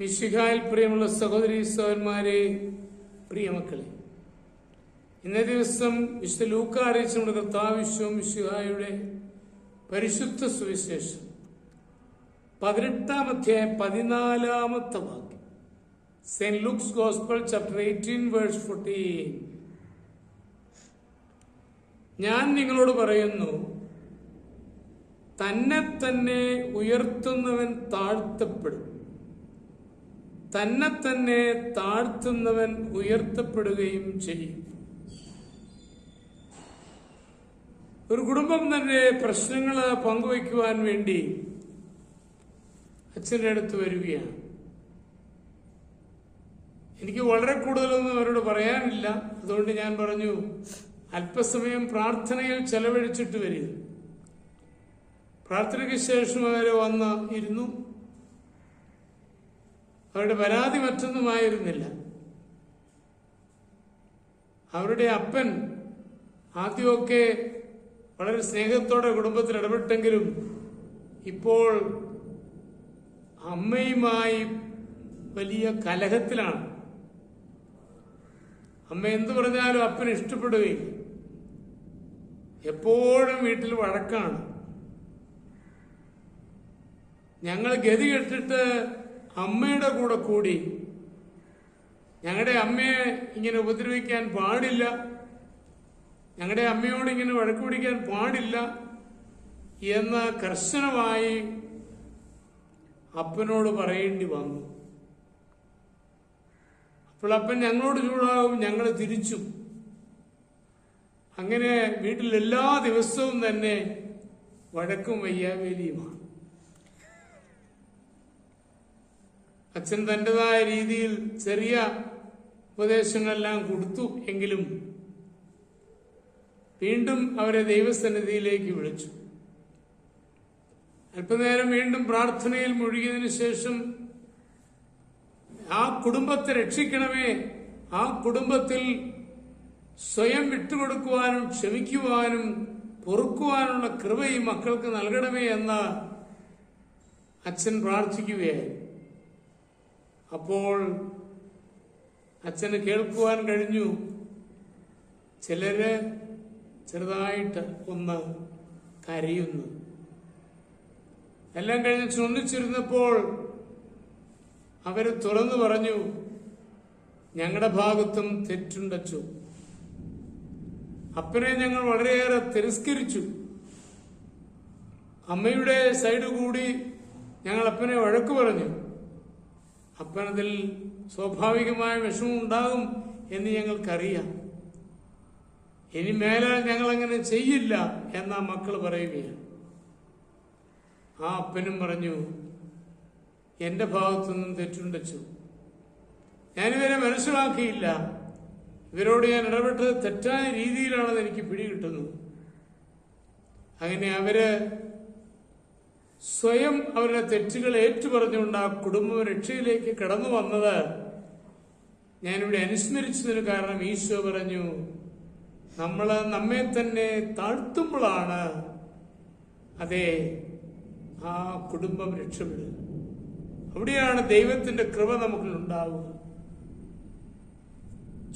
മിശിഹായിൽ പ്രിയമുള്ള സഹോദരീ സഹോദരന്മാരെ, പ്രിയമക്കളെ, ഇന്നേ ദിവസം വിശുദ്ധ ലൂക്ക അറിയിച്ച നമ്മുടെ കർത്താവ് മിശിഹായുടെ പരിശുദ്ധ സുവിശേഷം 18-ാം അധ്യായം 14-ാമത്തെ വാക്യം. Saint Luke's gospel chapter 18 verse 14. ഞാൻ നിങ്ങളോട് പറയുന്നു, തന്നെ തന്നെ ഉയർത്തുന്നവൻ താഴ്ത്തപ്പെടും, തന്നെ തന്നെ താഴ്ത്തുന്നവൻ ഉയർത്തപ്പെടുകയും ചെയ്യും. ഒരു കുടുംബം തന്നെ പ്രശ്നങ്ങൾ പങ്കുവയ്ക്കുവാൻ വേണ്ടി അച്ഛൻ്റെ അടുത്ത് വരികയാണ്. എനിക്ക് വളരെ കൂടുതലൊന്നും അവരോട് പറയാനില്ല. അതുകൊണ്ട് ഞാൻ പറഞ്ഞു, അല്പസമയം പ്രാർത്ഥനയിൽ ചെലവഴിച്ചിട്ട് വരിക. പ്രാർത്ഥനയ്ക്ക് ശേഷം അവർ വന്ന് ഇരുന്നു. അവരുടെ പരാതി മറ്റൊന്നുമായിരുന്നില്ല. അവരുടെ അപ്പൻ ആദ്യമൊക്കെ വളരെ സ്നേഹത്തോടെ കുടുംബത്തിൽ ഇടപെട്ടെങ്കിലും ഇപ്പോൾ അമ്മയുമായി വലിയ കലഹത്തിലാണ്. അമ്മ എന്തു പറഞ്ഞാലും അപ്പന് ഇഷ്ടപ്പെടുകയില്ല. എപ്പോഴും വീട്ടിൽ വഴക്കാണ്. ഞങ്ങൾ ഗതി കെട്ടിട്ട് അമ്മയുടെ കൂടെ കൂടി ഞങ്ങളുടെ അമ്മയെ ഇങ്ങനെ ഉപദ്രവിക്കാൻ പാടില്ല, ഞങ്ങളുടെ അമ്മയോട് ഇങ്ങനെ വഴക്ക് പിടിക്കാൻ പാടില്ല എന്ന് കർശനമായി അപ്പനോട് പറയേണ്ടി വന്നു. അപ്പോൾ അപ്പൻ ഞങ്ങളോട് ചൂടാവും, ഞങ്ങൾ തിരിച്ചു. അങ്ങനെ വീട്ടിൽ എല്ലാ ദിവസവും തന്നെ വഴക്കും വയ്യാവേലിയുമാണ്. അച്ഛൻ തൻ്റെതായ രീതിയിൽ ചെറിയ ഉപദേശങ്ങളെല്ലാം കൊടുത്തു. എങ്കിലും വീണ്ടും അവരെ ദൈവസന്നിധിയിലേക്ക് വിളിച്ചു. അല്പനേരം വീണ്ടും പ്രാർത്ഥനയിൽ മുഴുകിയതിനു ശേഷം, ആ കുടുംബത്തെ രക്ഷിക്കണമേ, ആ കുടുംബത്തിൽ സ്വയം വിട്ടുകൊടുക്കുവാനും ക്ഷമിക്കുവാനും പൊറുക്കുവാനുള്ള കൃപ ഈ മക്കൾക്ക് നൽകണമേ എന്ന് അച്ഛൻ പ്രാർത്ഥിക്കുകയായി. അപ്പോൾ അച്ഛന് കേൾക്കുവാൻ കഴിഞ്ഞു, ചിലര് ചെറുതായിട്ട് ഒന്ന് കരയുന്നു. എല്ലാം കഴിഞ്ഞ് ചൊന്നിച്ചിരുന്നപ്പോൾ അവര് തുറന്നു പറഞ്ഞു, ഞങ്ങളുടെ ഭാഗത്തും തെറ്റുണ്ടച്ചു. അപ്പനെ ഞങ്ങൾ വളരെയേറെ തിരസ്കരിച്ചു. അമ്മയുടെ സൈഡ് കൂടി ഞങ്ങൾ അപ്പനെ വഴക്ക് പറഞ്ഞു. അപ്പനതിൽ സ്വാഭാവികമായ വിഷമം ഉണ്ടാകും എന്ന് ഞങ്ങൾക്കറിയാം. ഇനി മേലാൽ ഞങ്ങൾ അങ്ങനെ ചെയ്യില്ല എന്നാ മക്കൾ പറയുകയാണ്. ആ അപ്പനും പറഞ്ഞു, എന്റെ ഭാഗത്തുനിന്നും തെറ്റുണ്ടച്ചു. ഞാനിവരെ മനസ്സിലാക്കിയില്ല. ഇവരോട് ഞാൻ ഇടപെട്ടത് തെറ്റായ രീതിയിലാണെന്ന് എനിക്ക് പിടികിട്ടുന്നു. അങ്ങനെ അവര് സ്വയം അവരുടെ തെറ്റുകൾ ഏറ്റുപറഞ്ഞുകൊണ്ട് ആ കുടുംബം രക്ഷയിലേക്ക് കടന്നു വന്നത് ഞാനിവിടെ അനുസ്മരിച്ചതിന് കാരണം ഈശോ പറഞ്ഞു, നമ്മള് നമ്മെ തന്നെ താഴ്ത്തുമ്പോഴാണ് അതെ ആ കുടുംബം രക്ഷപ്പെടുക. അവിടെയാണ് ദൈവത്തിന്റെ കൃപ നമുക്കുണ്ടാവുക.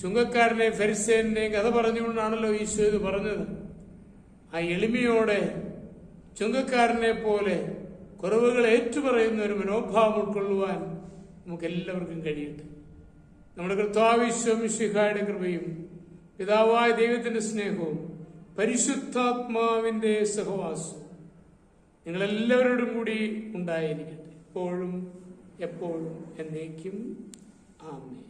ചുങ്കക്കാരനെ ഫരിസേനെയും കഥ പറഞ്ഞുകൊണ്ടാണല്ലോ ഈശോ ഇത് പറഞ്ഞത്. ആ എളിമയോടെ ചുങ്കക്കാരനെ പോലെ കുറവുകൾ ഏറ്റുപറയുന്ന ഒരു മനോഭാവം ഉൾക്കൊള്ളുവാൻ നമുക്ക് എല്ലാവർക്കും കഴിയട്ടെ. നമ്മുടെ കർത്താവ് മിശിഹായുടെ കൃപയും പിതാവായ ദൈവത്തിന്റെ സ്നേഹവും പരിശുദ്ധാത്മാവിന്റെ സഹവാസവും നിങ്ങളെല്ലാവരോടും കൂടി ഉണ്ടായിരിക്കട്ടെ, എപ്പോഴും എപ്പോഴും എന്നേക്കും. ആമേൻ.